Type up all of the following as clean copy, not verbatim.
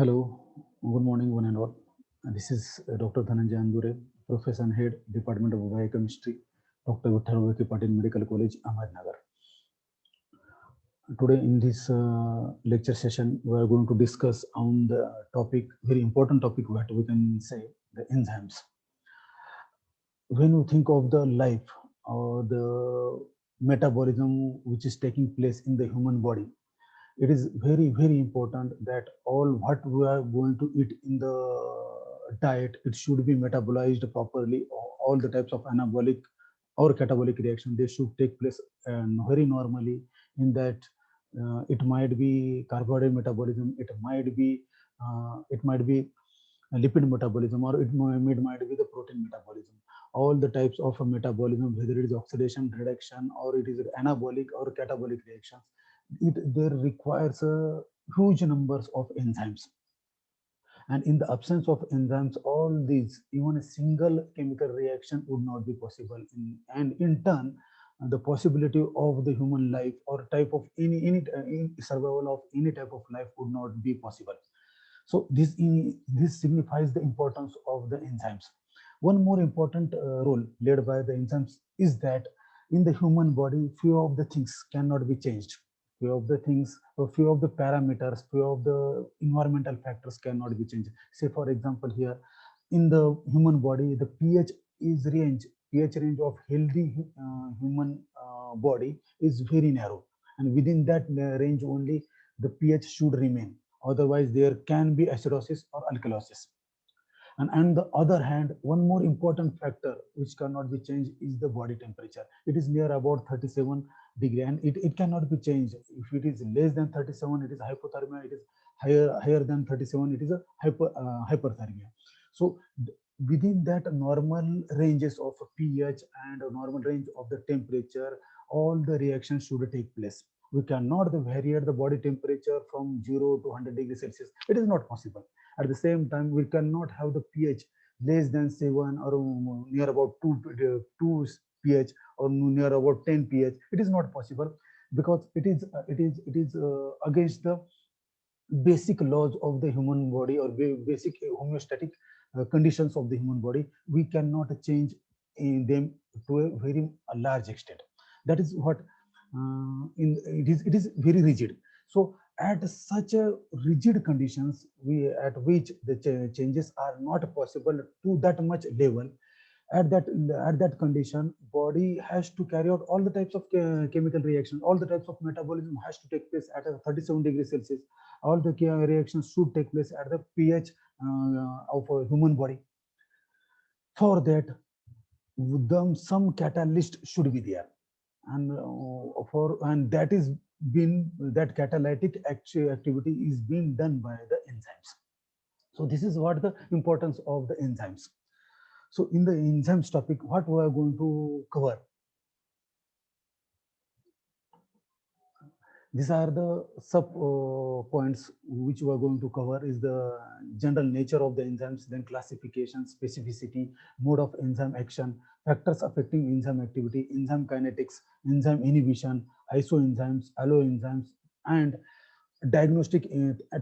Hello, good morning, one and all. This is Dr. Dhananjay Andure, Professor and Head, Department of Biochemistry, Dr. Vitthal Vicky Patil Medical College, Ahmednagar. Today, in this lecture session, we are going to discuss on the topic, very important topic, what we can say, the enzymes. When you think of the life or the metabolism which is taking place in the human body, it is very important that all what we are going to eat in the diet, it should be metabolized properly. All the types of anabolic or catabolic reaction, they should take place very normally. In that, it might be carbohydrate metabolism, it might be lipid metabolism, or it might be the protein metabolism. All the types of metabolism, whether it is oxidation reduction or it is anabolic or catabolic reactions, it there requires huge numbers of enzymes. And in the absence of enzymes, all these, even a single chemical reaction would not be possible. And in turn, the possibility of the human life or type of any survival of any type of life would not be possible. So this signifies the importance of the enzymes. One more important role played by the enzymes is that in the human body, few of the things cannot be changed. Few of the things, or few of the parameters, few of the environmental factors cannot be changed. Say, for example, here in the human body, the pH range of healthy human body is very narrow, and within that range only the pH should remain. Otherwise, there can be acidosis or alkalosis. And on the other hand, one more important factor which cannot be changed is the body temperature. It is near about 37 degree, and it cannot be changed. If it is less than 37, it is hypothermia. It is higher than 37, it is a hyperthermia. So within that normal ranges of pH and a normal range of the temperature, all the reactions should take place. We cannot vary the body temperature from 0 to 100 degrees Celsius. It is not possible. At the same time, we cannot have the pH less than 7 or near about 2 pH or near about 10 pH. It is not possible, because it is against the basic laws of the human body, or basic homeostatic conditions of the human body. We cannot change in them to a very large extent. That is what it is very rigid. So at such a rigid conditions, we at which the changes are not possible to that much level, at that condition, body has to carry out all the types of chemical reactions. All the types of metabolism has to take place at a 37 degrees Celsius. All the reactions should take place at the pH of a human body. For that, some catalyst should be there, and that catalytic activity is being done by the enzymes. So this is what the importance of the enzymes. So in the enzymes topic, what we are going to cover, these are the sub points which we are going to cover. Is the general nature of the enzymes, then classification, specificity, mode of enzyme action, factors affecting enzyme activity, enzyme kinetics, enzyme inhibition, isoenzymes, alloenzymes, and diagnostic,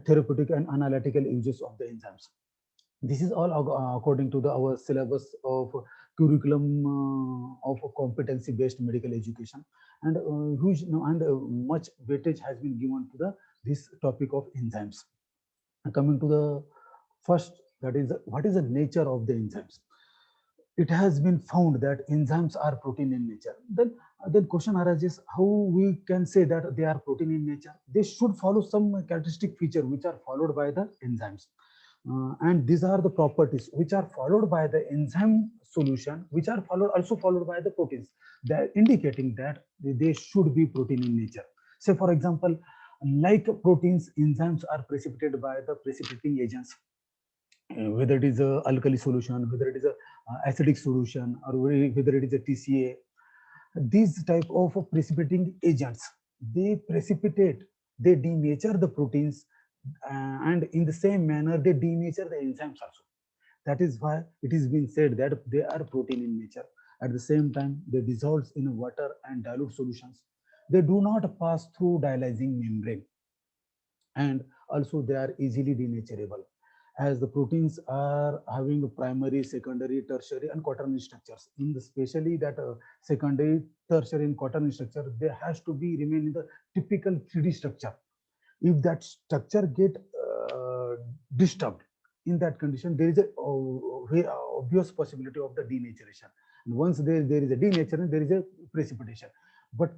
therapeutic, and analytical uses of the enzymes. This is all according to our syllabus of curriculum of competency based medical education, and huge and much weightage has been given to the this topic of enzymes. Coming to the first, that is what is the nature of the enzymes. It has been found that enzymes are protein in nature. Then question arises, how we can say that they are protein in nature? They should follow some characteristic feature which are followed by the enzymes. And these are the properties which are followed by the enzyme solution, which are also followed by the proteins. They are indicating that they should be protein in nature. Say, for example, like proteins, enzymes are precipitated by the precipitating agents, whether it is a alkali solution, whether it is a acidic solution, or whether it is a TCA. These type of precipitating agents, they precipitate, they denature the proteins, and in the same manner they denature the enzymes also. That is why it is being said that they are protein in nature. At the same time, they dissolve in water and dilute solutions. They do not pass through dialyzing membrane. and also they are easily denaturable, as the proteins are having primary, secondary, tertiary, and quaternary structures. In the especially that secondary, tertiary, and quaternary structure, they has to be remain in the typical 3D structure. If that structure get disturbed, in that condition, there is a very obvious possibility of the denaturation. And once there is a denaturation, there is a precipitation. But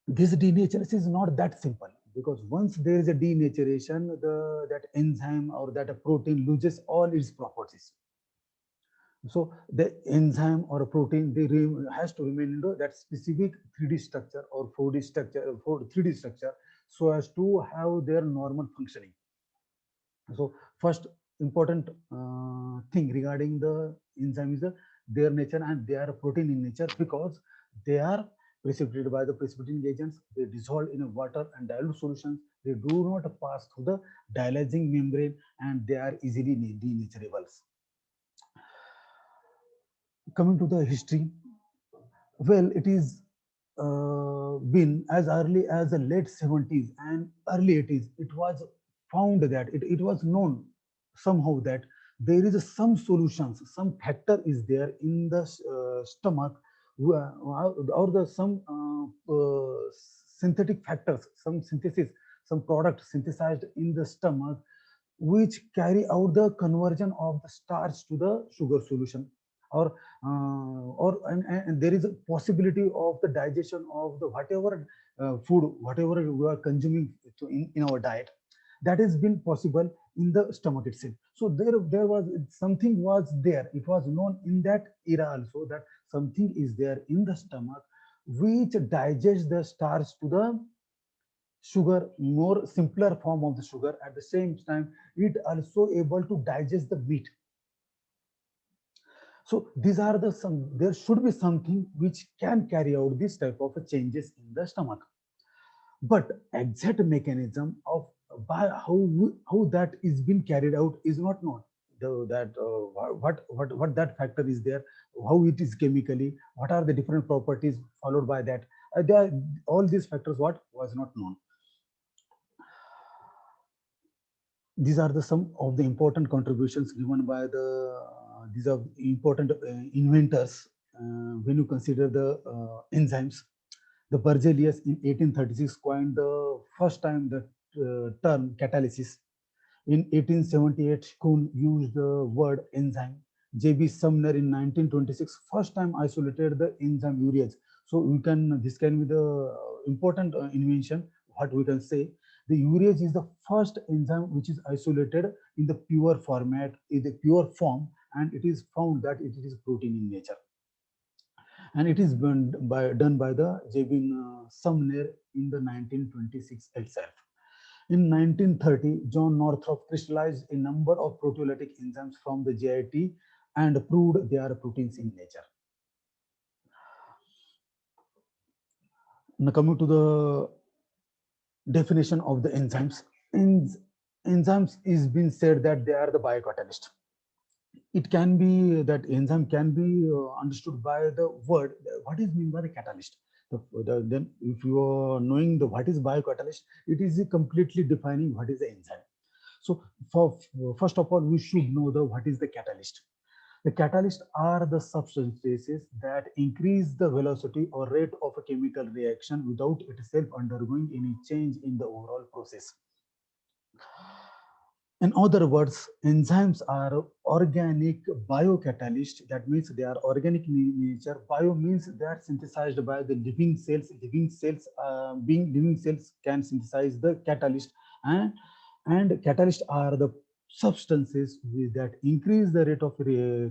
this denaturation is not that simple, because once there is a denaturation, that enzyme or that a protein loses all its properties. So the enzyme or a protein, they has to remain in that specific 3D structure or 4D structure, 3D structure, so as to have their normal functioning. So first important thing regarding the enzyme is their nature, and they are a protein in nature because they are precipitated by the precipitating agents. They dissolve in a water and dilute solutions. They do not pass through the dialysing membrane, and they are easily denaturables. Coming to the history, well, it is been as early as the late 70s and early 80s. It was found that it was known somehow that there is some solutions, some factor is there in the stomach, or the some synthetic factors, some synthesis, some product synthesized in the stomach, which carry out the conversion of the starch to the sugar solution, or and there is a possibility of the digestion of the whatever food, whatever we are consuming in our diet, that has been possible in the stomach itself. So there was something was there. It was known in that era also that something is there in the stomach which digests the starch to the sugar, more simpler form of the sugar. At the same time, it also able to digest the meat. So these are the some, there should be something which can carry out this type of changes in the stomach. But exact mechanism of by how that is being carried out is not known. That what that factor is there, how it is chemically, what are the different properties followed by that. All these factors what was not known. These are the some of the important contributions given by the these are important inventors when you consider the enzymes. The Berzelius in 1836 coined the first time the term catalysis. In 1878, Kuhn used the word enzyme. J.B. Sumner in 1926 first time isolated the enzyme urease. So we can, this can be the important invention. What we can say, the urease is the first enzyme which is isolated in the pure format, in the pure form, and it is found that it is protein in nature. And it is done by the J.B. Sumner in the 1926 itself. In 1930, John Northrop crystallized a number of proteolytic enzymes from the JIT and proved they are proteins in nature. Now coming to the definition of the enzymes. Enzymes is been said that they are the biocatalyst. It can be that enzyme can be understood by the word. What is meant by the catalyst? Then if you are knowing the what is biocatalyst, it is completely defining what is the enzyme. So first of all, we should know the what is the catalyst. The catalysts are the substances that increase the velocity or rate of a chemical reaction without itself undergoing any change in the overall process. In other words, enzymes are organic biocatalysts. That means they are organic in nature. Bio means they are synthesized by the living cells. Being living cells can synthesize the catalyst, and catalysts are the substances that increase the rate of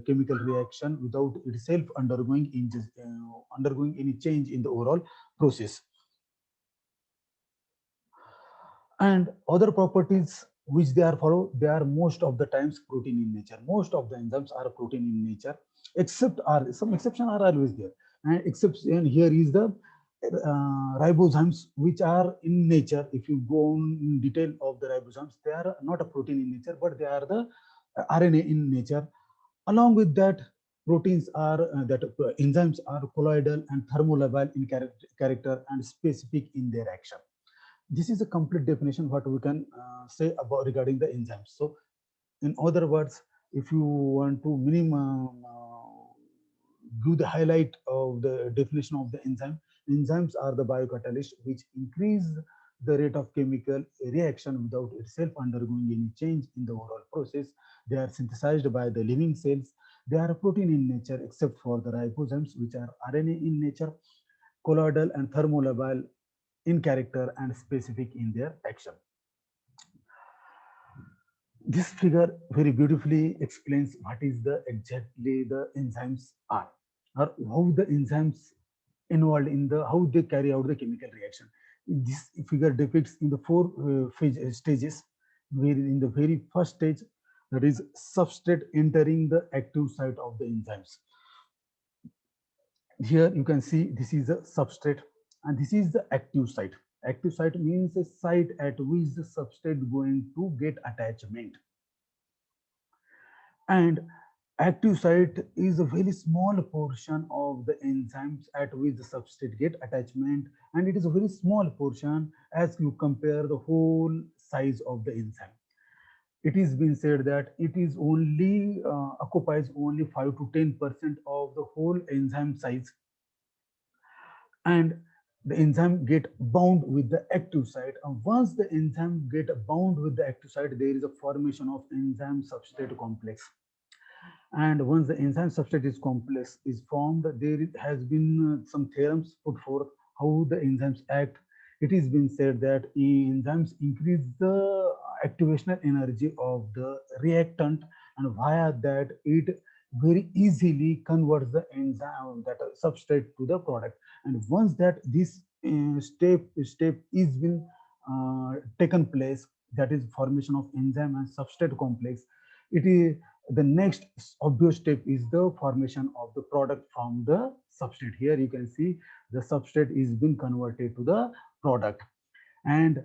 chemical reaction without itself undergoing any change in the overall process. And other properties which they are follow, they are most of the times protein in nature. Most of the enzymes are protein in nature, except are some exception are always there. And exception here is the ribozymes, which are in nature. If you go in detail of the ribozymes, they are not a protein in nature, but they are the RNA in nature. Along with that, proteins are enzymes are colloidal and thermolabile in character and specific in their action. This is a complete definition what we can say about regarding the enzymes. So in other words, if you want to minimum give the highlight of the definition of the enzyme, enzymes are the biocatalyst which increase the rate of chemical reaction without itself undergoing any change in the overall process. They are synthesized by the living cells. They are protein in nature except for the ribosomes, which are RNA in nature, colloidal and thermolabile in character and specific in their action. This figure very beautifully explains what is the exactly the enzymes are, or how the enzymes involved in the how they carry out the chemical reaction. This figure depicts in the four stages, where in the very first stage, that is substrate entering the active site of the enzymes. Here you can see this is a substrate and this is the active site. Active site means a site at which the substrate going to get attachment. And active site is a very small portion of the enzymes at which the substrate get attachment, and it is a very small portion as you compare the whole size of the enzyme. It is been said that it is only occupies only 5 to 10% of the whole enzyme size, and the enzyme get bound with the active site. And once the enzyme get bound with the active site, there is a formation of enzyme substrate complex. And once the enzyme substrate is complex is formed, there has been some theorems put forth how the enzymes act. It is been said that enzymes increase the activational energy of the reactant, and via that it very easily converts the enzyme that substrate to the product. And once that this step is been taken place, that is formation of enzyme and substrate complex, it is the next obvious step is the formation of the product from the substrate. Here you can see the substrate is being converted to the product, and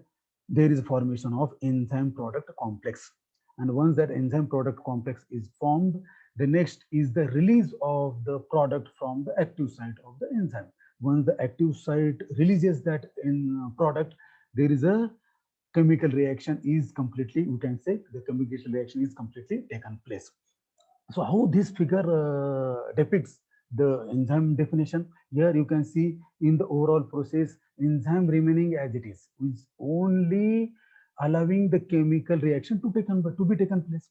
there is formation of enzyme product complex. And once that enzyme product complex is formed, the next is the release of the product from the active site of the enzyme. Once the active site releases that in product, there is a chemical reaction is completely, we can say the chemical reaction is completely taken place. So how this figure depicts the enzyme definition? Here you can see in the overall process, enzyme remaining as it is only allowing the chemical reaction to be taken place.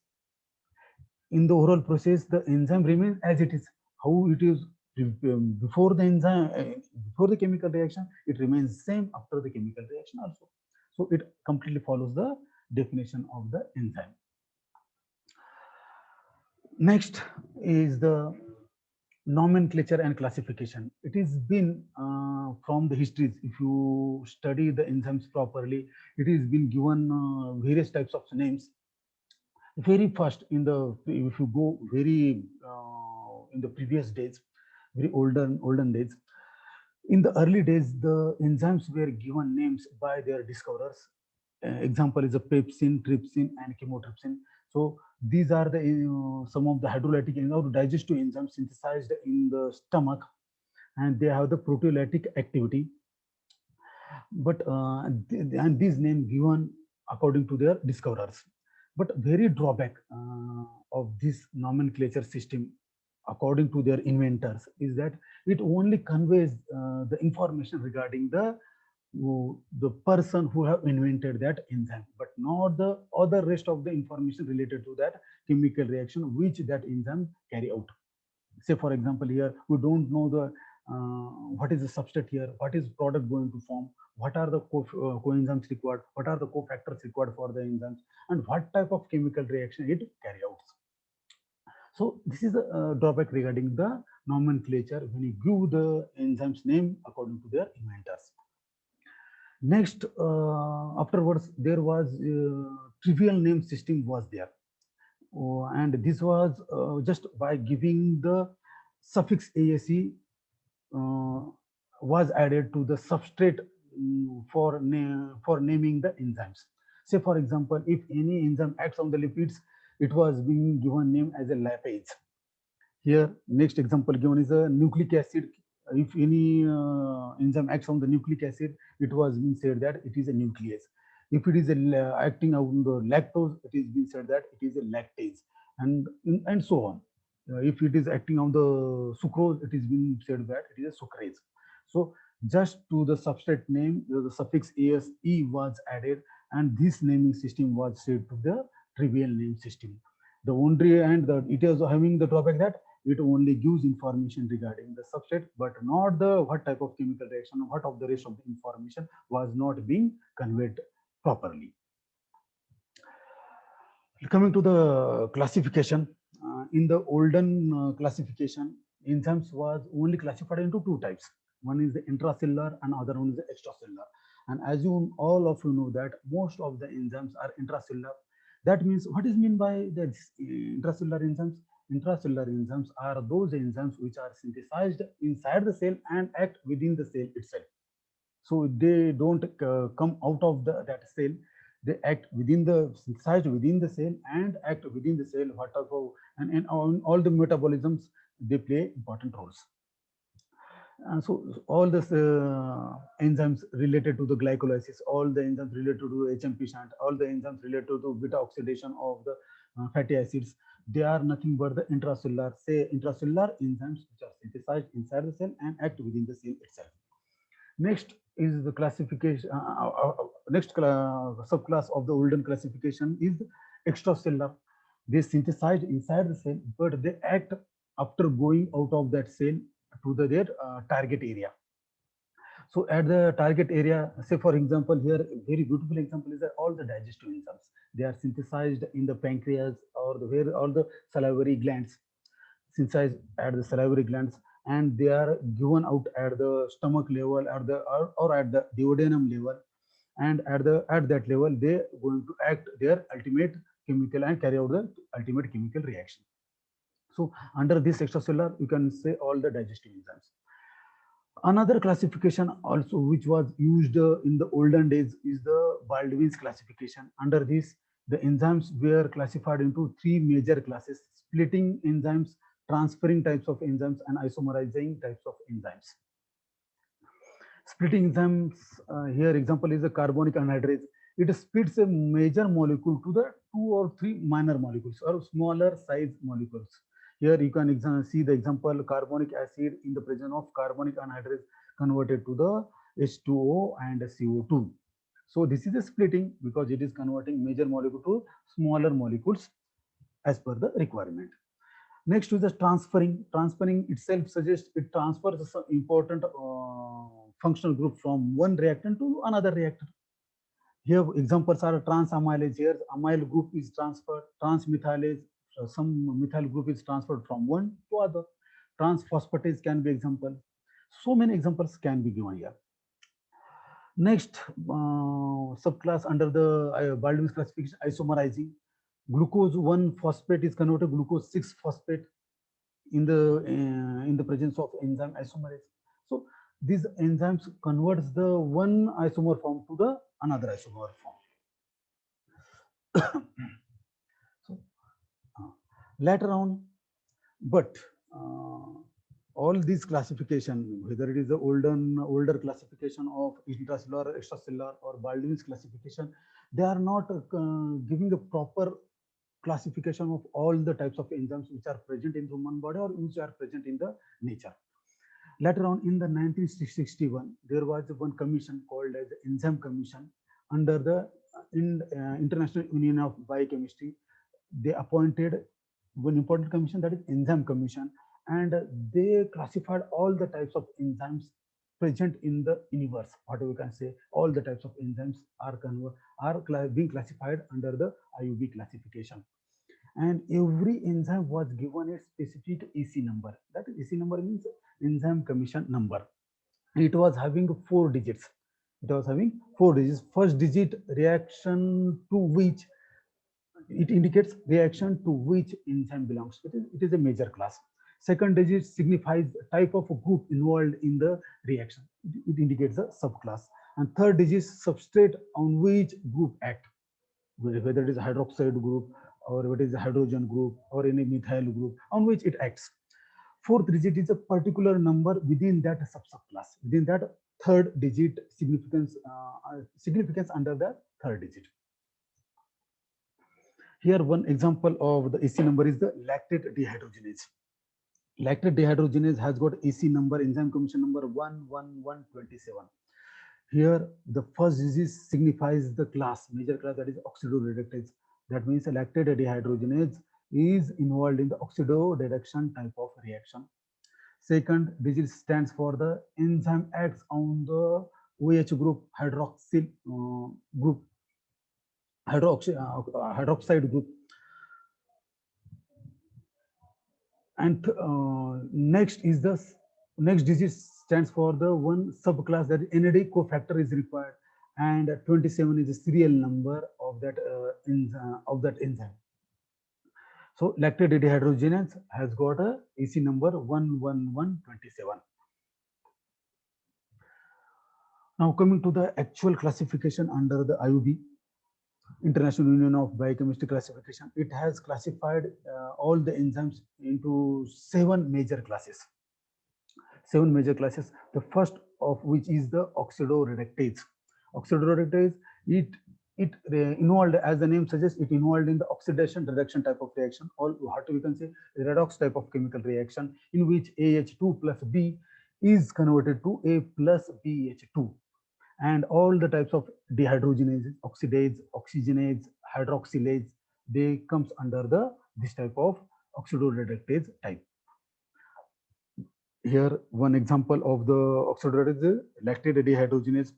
In the overall process, the enzyme remains as it is. How it is before the enzyme, before the chemical reaction, it remains same after the chemical reaction also. So it completely follows the definition of the enzyme. Next is the nomenclature and classification. It has been from the histories. If you study the enzymes properly, it has been given various types of names. Very first, in the if you go very in the previous days, very olden days, in the early days, the enzymes were given names by their discoverers. Example is a pepsin, trypsin, and chymotrypsin. So these are the some of the hydrolytic or digestive enzymes synthesized in the stomach, and they have the proteolytic activity. But and these names given according to their discoverers. But very drawback of this nomenclature system, according to their inventors, is that it only conveys the information regarding the person who have invented that enzyme, but not the other rest of the information related to that chemical reaction which that enzyme carry out. Say for example, here we don't know the what is the substrate here, what is product going to form, what are the coenzymes required, what are the cofactors required for the enzymes, and what type of chemical reaction it carry out. So this is a drawback regarding the nomenclature when you give the enzymes name according to their inventors. Next, afterwards, there was trivial name system was there. And this was just by giving the suffix ASE was added to the substrate for naming the enzymes. Say for example, if any enzyme acts on the lipids, it was being given name as a lipase. Here, next example given is a nucleic acid. if any enzyme acts on the nucleic acid, it was being said that it is a nuclease. If it is acting on the lactose, it is being said that it is a lactase, and so on. If it is acting on the sucrose, it is being said that it is a sucrase. So just to the substrate name, the suffix as e was added, and this naming system was said to the trivial name system. The only and the it is having the drawback that it only gives information regarding the substrate, but not the what type of chemical reaction, what of the rest of the information was not being conveyed properly. Coming to the classification, in the olden classification, enzymes was only classified into two types. One is the intracellular and other one is the extracellular. And as you all of you know that most of the enzymes are intracellular. That means what is meant by the intracellular enzymes? Intracellular enzymes are those enzymes which are synthesized inside the cell and act within the cell itself. So they don't come out of that cell. They act within the synthesized within the cell and act within the cell. What of and all the metabolisms, they play important roles. So all the enzymes related to the glycolysis, all the enzymes related to HMP shunt, all the enzymes related to beta oxidation of the fatty acids, they are nothing but the intracellular enzymes which are synthesized inside the cell and act within the cell itself. Next is the classification. Next subclass of the olden classification is extracellular. They synthesized inside the cell, but they act after going out of that cell to their target area. So at the target area, say for example, here a very beautiful example is that all the digestive enzymes, they are synthesized in the pancreas or where all the salivary glands, synthesized at the salivary glands, and they are given out at the stomach level or at the duodenum level, and at that level they are going to act their ultimate chemical and carry out the ultimate chemical reaction. So under this extracellular, you can say all the digestive enzymes. Another classification also which was used in the olden days is the Baldwin's classification. Under this, the enzymes were classified into three major classes: splitting enzymes, transferring types of enzymes, and isomerizing types of enzymes. Splitting enzymes, here example is the carbonic anhydrase. It splits a major molecule to the two or three minor molecules or smaller size molecules. Here you can see the example carbonic acid in the presence of carbonic anhydrase converted to the H2O and CO2. So this is a splitting because it is converting major molecule to smaller molecules as per the requirement. Next is the transferring. Transferring itself suggests it transfers some important functional group from one reactant to another reactant. Here examples are transamylase. Here amyl group is transferred. Transmethylase, some methyl group is transferred from one to other. Transphosphatase can be example. So many examples can be given here. Next subclass under the Baldwin's classification, isomerizing. Glucose 1-phosphate is converted to glucose 6-phosphate in the presence of enzyme isomerase. So these enzymes converts the one isomer form to the another isomer form. So later on, but all these classification, whether it is the older classification of intracellular, extracellular, or Baldwin's classification, they are not giving a proper classification of all the types of enzymes which are present in human body or which are present in the nature. Later on in the 1961, there was one commission called as the Enzyme Commission under the International Union of Biochemistry. They appointed one important commission, that is Enzyme Commission, and they classified all the types of enzymes present in the universe. What we can say, all the types of enzymes are being classified under the IUB classification. And every enzyme was given a specific EC number. That EC number means Enzyme Commission number. It was having 4 digits. It was having 4 digits. First digit, reaction to which it indicates reaction to which enzyme belongs. It is a major class. Second digit signifies type of group involved in the reaction. It indicates a subclass. And third digit, substrate on which group act, whether it is a hydroxide group or whether it is a hydrogen group or any methyl group on which it acts. Fourth digit is a particular number within that subclass, within that third digit significance under the third digit. Here, one example of the EC number is the lactate dehydrogenase. Lactate dehydrogenase has got EC number, enzyme combination number 11127. Here, the first digit signifies the class, major class, that is oxidoreductase. That means lactate dehydrogenase is involved in the oxidoreduction type of reaction. Second digit stands for the enzyme acts on the OH group, hydroxyl group, hydroxide group. And next digit stands for the one subclass, that NAD cofactor is required, and 27 is the serial number of that enzyme. So lactate dehydrogenase has got a EC number 11127. Now coming to the actual classification under the IUB, International Union of Biochemistry Classification, it has classified all the enzymes into 7 major classes. 7 major classes. The first of which is the oxidoreductase. Oxidoreductase, it involved, as the name suggests, it involved in the oxidation reduction type of reaction, or what we can say redox type of chemical reaction, in which AH2 plus B is converted to A plus BH2. And all the types of dehydrogenases, oxidase, oxygenase, hydroxylase, they comes under this type of oxidoreductase type. Here, one example of the oxidoreductase, lactate dehydrogenase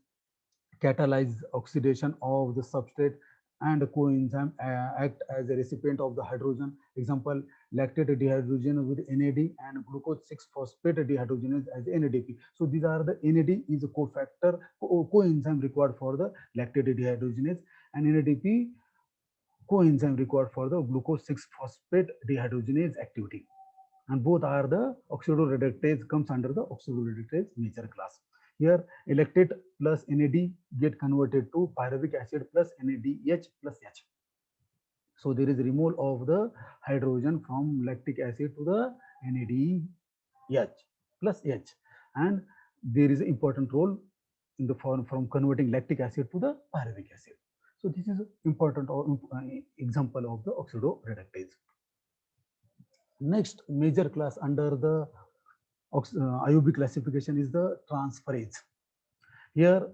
catalyze oxidation of the substrate, and the coenzyme act as a recipient of the hydrogen. Example, lactate dehydrogenase with NAD and glucose 6-phosphate dehydrogenase as NADP. So these are the NAD is a cofactor, coenzyme required for the lactate dehydrogenase, and NADP coenzyme required for the glucose 6-phosphate dehydrogenase activity. And both are the oxidoreductase, comes under the oxidoreductase major class. Here, lactate plus NAD get converted to pyruvic acid plus NADH plus H. So there is removal of the hydrogen from lactic acid to the NADH plus H, and there is an important role in the form from converting lactic acid to the pyruvic acid. So this is an important example of the oxidoreductase. Next major class under the IUB classification is the transferase. Here,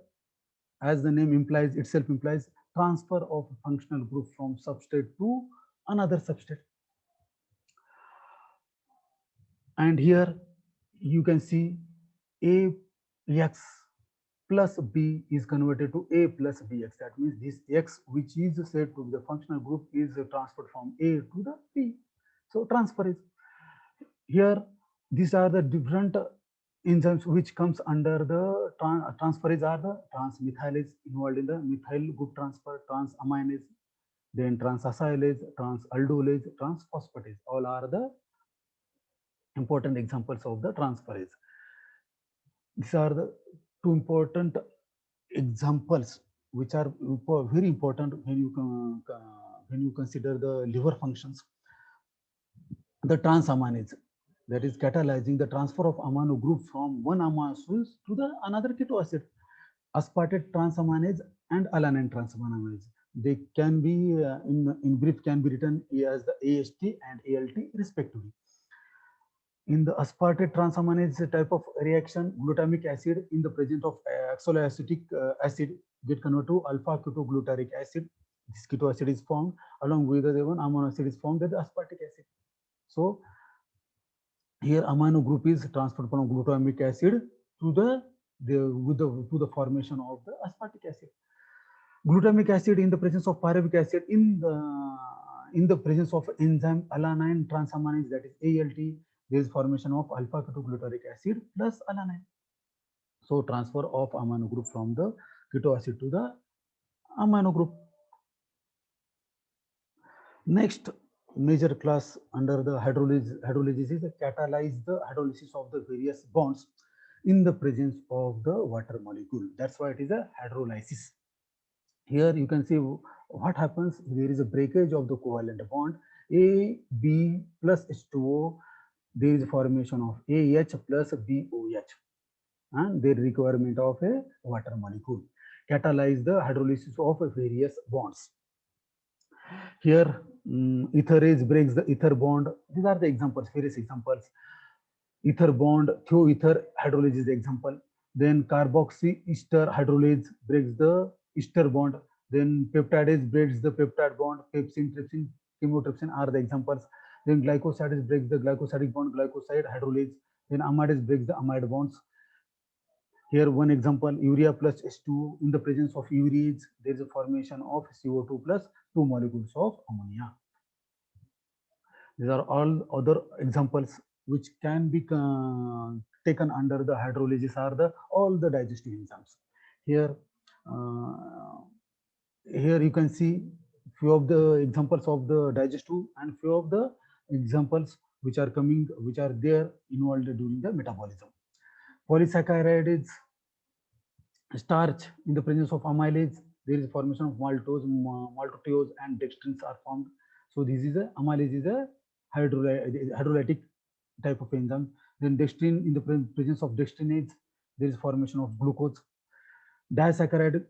as the name itself implies, transfer of functional group from substrate to another substrate. And here you can see AX plus B is converted to A plus BX. That means this X, which is said to be the functional group, is transferred from A to the B. So transferase. Here, these are the different enzymes which comes under the transferase are the transmethylase, involved in the methyl group transfer, transaminase, then transacylase, transaldolase, transphosphatase. All are the important examples of the transferase. These are the 2 important examples which are very important when you consider the liver functions. The transaminase, that is catalyzing the transfer of amino group from one amino acid to the another keto acid. Aspartate transaminase and alanine transaminase, they can be in brief can be written as the AST and ALT respectively. In the aspartate transaminase type of reaction, glutamic acid in the presence of oxaloacetic acid get converted to alpha ketoglutaric acid. This keto acid is formed along with the one amino acid is formed as aspartic acid. So here amino group is transferred from glutamic acid to the formation of the aspartic acid. Glutamic acid in the presence of pyruvic acid in the presence of enzyme alanine transaminase, that is ALT, there is formation of alpha ketoglutaric acid plus alanine. So transfer of amino group from the keto acid to the amino group. Next major class under the hydrolysis is catalyze the hydrolysis of the various bonds in the presence of the water molecule. That's why it is a hydrolysis. Here you can see what happens. There is a breakage of the covalent bond. A, B plus H2O there is formation of AH plus BOH, and the requirement of a water molecule catalyze the hydrolysis of various bonds. Here, etherase breaks the ether bond. These are the examples, various examples. Ether bond, thioether hydrolase is the example. Then carboxy ester hydrolase breaks the ester bond. Then peptidase breaks the peptide bond. Pepsin, trypsin, chymotrypsin are the examples. Then glycosidase breaks the glycosidic bond, glycoside hydrolase. Then amidase breaks the amide bonds. Here one example, urea plus H2, in the presence of urease, there is a formation of CO2 plus two molecules of ammonia. These are all other examples which can be taken under the hydrolysis are the all the digestive enzymes. Here, uh, here you can see few of the examples of the digestive and few of the examples which are coming, which are there involved during the metabolism. Polysaccharides, starch, in the presence of amylase, there is formation of maltose, maltose and dextrins are formed. So this is a amylase is a hydrolytic type of enzyme. Then dextrin, in the presence of dextrinase, there is formation of glucose. Disaccharide,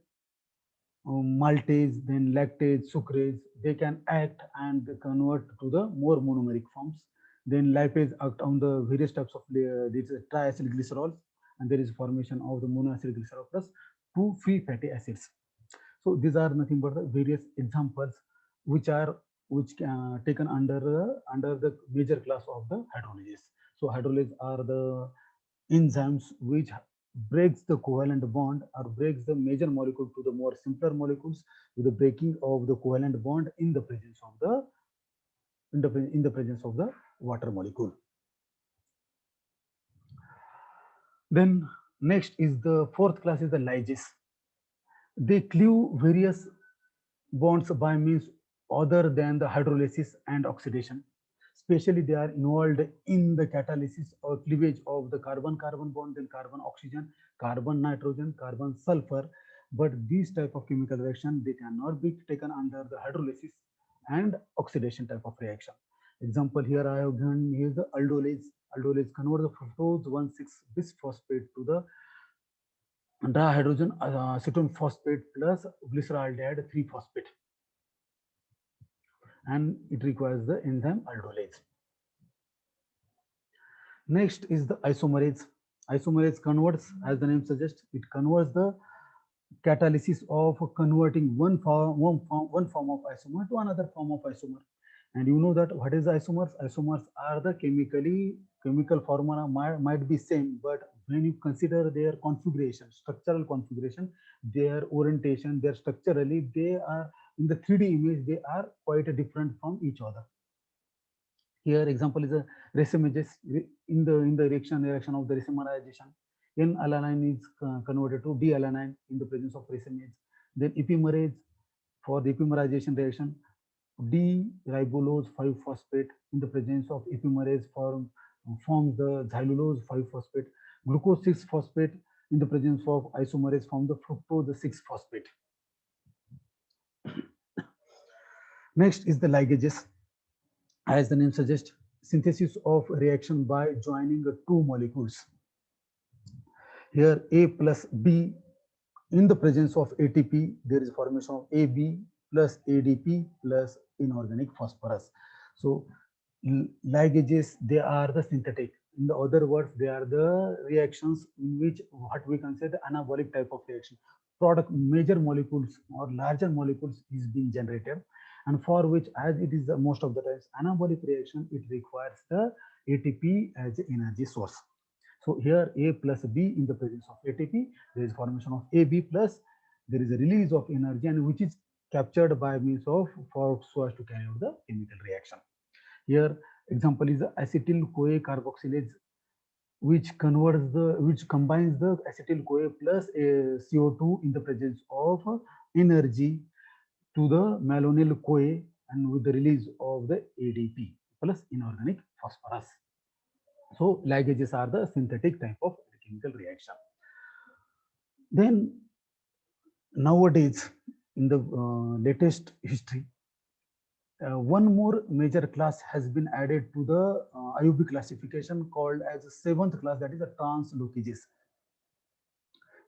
maltase, then lactase, sucrase, they can act and convert to the more monomeric forms. Then lipase act on the various types of this triacyl glycerol, and there is formation of the monoacyl glycerol plus two free fatty acids. So these are nothing but the various examples which are taken under the major class of the hydrolysis. So hydrolysis are the enzymes which breaks the covalent bond or breaks the major molecule to the more simpler molecules with the breaking of the covalent bond in the presence of the in the presence of the water molecule. Then next is the fourth class is the lysis. They cleave various bonds by means other than the hydrolysis and oxidation. Especially they are involved in the catalysis or cleavage of the carbon-carbon bond, then carbon-oxygen, carbon-nitrogen, carbon-sulfur. But these type of chemical reaction, they cannot be taken under the hydrolysis and oxidation type of reaction. Example here I have given here the aldolase. Aldolase convert the fructose 1,6 bisphosphate to the dihydrogen acetone phosphate plus glyceraldehyde 3-phosphate, and it requires the enzyme aldolase. Next is the isomerase. Isomerase converts, as the name suggests, it converts the catalysis of converting one form of isomer to another form of isomer. And you know that what is the isomers? Isomers are the chemical formula might be same, but when you consider their configuration, structural configuration, their orientation, their structurally, they are in the 3D image, they are quite different from each other. Here example is a racemases in the reaction of the racemization. N-alanine is converted to D-alanine in the presence of racemase. Then epimerase, for the epimerization reaction, D-ribulose 5-phosphate in the presence of epimerase forms the xylulose 5-phosphate. Glucose 6-phosphate in the presence of isomerase form the fructose 6-phosphate. Next is the ligases. As the name suggests, synthesis of reaction by joining the two molecules. Here A plus B, in the presence of ATP, there is formation of AB plus ADP plus inorganic phosphorus. So ligases, they are the synthetic. In the other words, they are the reactions in which what we consider the anabolic type of reaction. Product major molecules or larger molecules is being generated, and for which, as it is the most of the times anabolic reaction, it requires the ATP as an energy source. So here A plus B, in the presence of ATP, there is formation of AB plus, there is a release of energy, and which is captured by means of for so as to carry out the chemical reaction. Here example is the acetyl-CoA carboxylase, which combines the acetyl-CoA plus CO2 in the presence of energy to the malonyl-CoA, and with the release of the ADP plus inorganic phosphorus. So ligases are the synthetic type of chemical reaction. Then nowadays, in the latest history, one more major class has been added to the IUB classification called as seventh class, that is the translocages.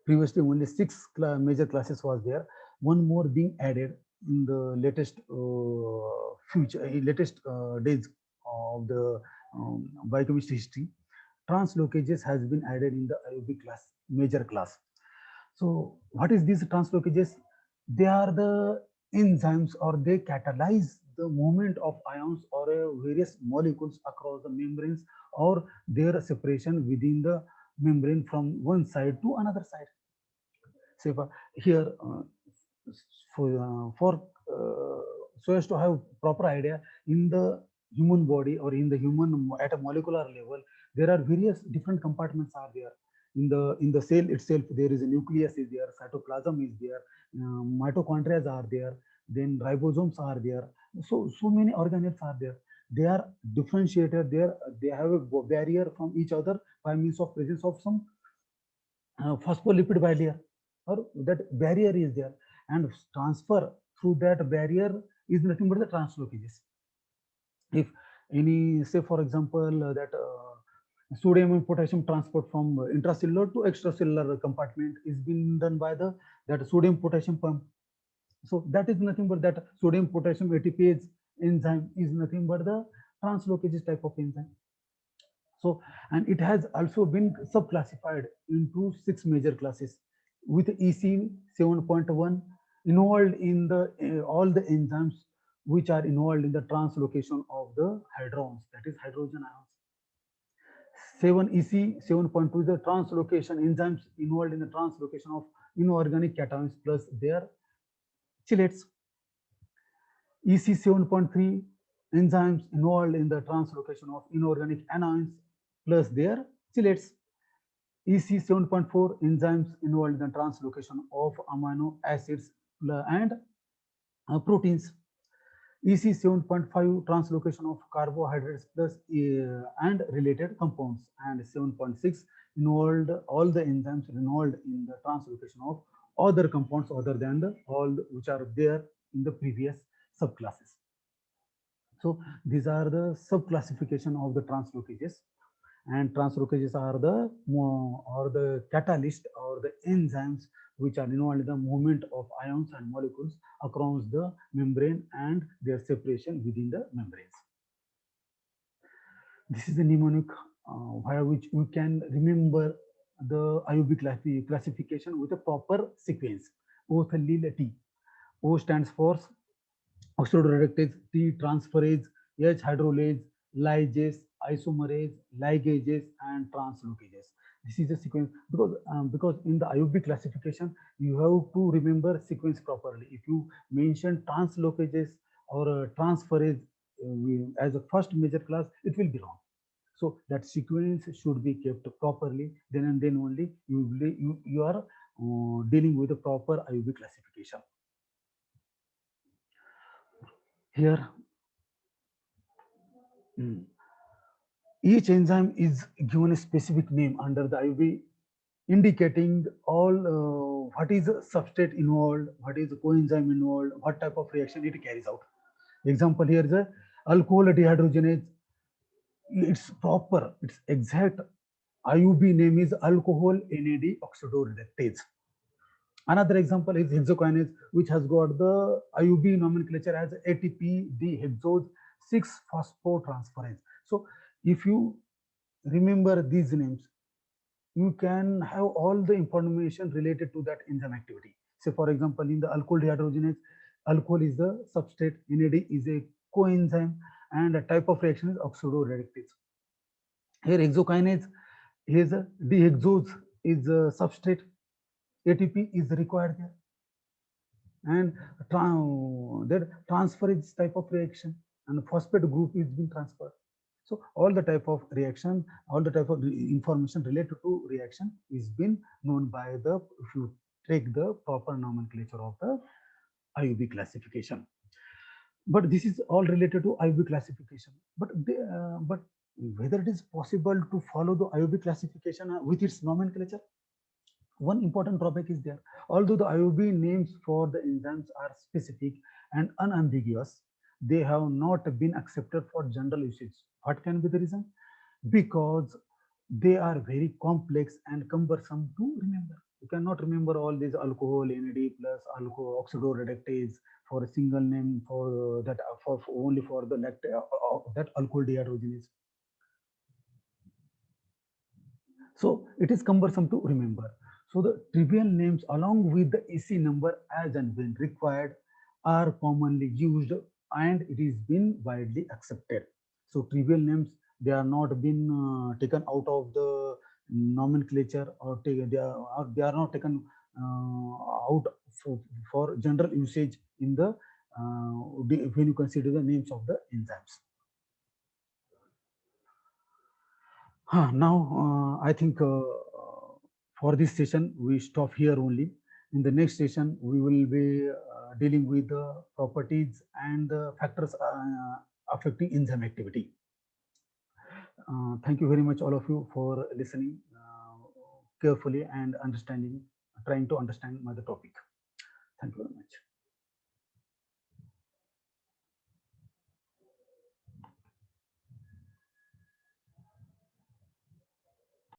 Previously, only six major classes was there. One more being added in the latest latest days of the biochemistry history. Translocages has been added in the IUB class, major class. So what is these translocages? They are the enzymes, or they catalyze the movement of ions or various molecules across the membranes, or their separation within the membrane from one side to another side. Say here for so as to have proper idea, in the human body or in the human at a molecular level, there are various different compartments are there. In the cell itself, there is a nucleus is there, cytoplasm is there, mitochondria are there, then ribosomes are there. So many organelles are there. They are differentiated there. They have a barrier from each other by means of presence of some phospholipid bilayer, or that barrier is there, and transfer through that barrier is nothing but the translocages. If any, say for example, that sodium and potassium transport from intracellular to extracellular compartment is being done by the that sodium potassium pump. So that is nothing but that sodium potassium ATPase enzyme is nothing but the translocages type of enzyme. So, and it has also been subclassified into 6 major classes, with EC 7.1 involved in the all the enzymes which are involved in the translocation of the hydrons, that is hydrogen ions. 7 EC 7.2 is the translocation enzymes involved in the translocation of inorganic cations plus their chelates. EC 7.3 enzymes involved in the translocation of inorganic anions plus their chelates. EC 7.4 enzymes involved in the translocation of amino acids and proteins. EC 7.5 translocation of carbohydrates plus and related compounds, and 7.6 involved all the enzymes involved in the translocation of other compounds other than the all which are there in the previous subclasses. So these are the subclassification of the translocages, and translocages are the catalyst or the enzymes which are involved in the movement of ions and molecules across the membrane and their separation within the membranes. This is the mnemonic via which we can remember the IUB classification with a proper sequence. O-thallil T. O stands for oxidoreductase, T transferase, H hydrolase, lysase, isomerase, ligases, and translocases. This is a sequence because in the IUB classification you have to remember sequence properly. If you mention translocages or transferase as a first major class, it will be wrong. So that sequence should be kept properly. Then and then only you are dealing with a proper IUB classification. Here, each enzyme is given a specific name under the IUB, indicating all what is the substrate involved, what is the coenzyme involved, what type of reaction it carries out. Example here is a alcohol dehydrogenase. It's proper, it's exact IUB name is alcohol NAD oxidoreductase. Another example is hexokinase, which has got the IUB nomenclature as ATP dehexose 6-phosphotransferase. So if you remember these names, you can have all the information related to that enzyme activity. Say for example, in the alcohol dehydrogenase, alcohol is the substrate, NAD is a coenzyme, and a type of reaction is oxidoreductase. Here hexokinase is a dehexose is a substrate, ATP is required there, and that transferase type of reaction, and phosphate group is being transferred. So all the type of reaction, all the type of information related to reaction is been known by the, if you take the proper nomenclature of the IUB classification. But this is all related to IUB classification. But whether it is possible to follow the IUB classification with its nomenclature, one important topic is there. Although the IUB names for the enzymes are specific and unambiguous, they have not been accepted for general usage. What can be the reason? Because they are very complex and cumbersome to remember. You cannot remember all these alcohol, NAD plus alcohol, oxidoreductase for a single name for that for only for the that alcohol dehydrogenase. So it is cumbersome to remember. So the trivial names along with the EC number as and when required are commonly used and it is been widely accepted. So trivial names, they are not been taken out of the nomenclature or they are not taken out for general usage in the when you consider the names of the enzymes. Now, I think for this session, we stop here only. In the next session, we will be dealing with the properties and the factors affecting enzyme activity. Thank you very much, all of you, for listening carefully and understanding, trying to understand the topic. Thank you very much.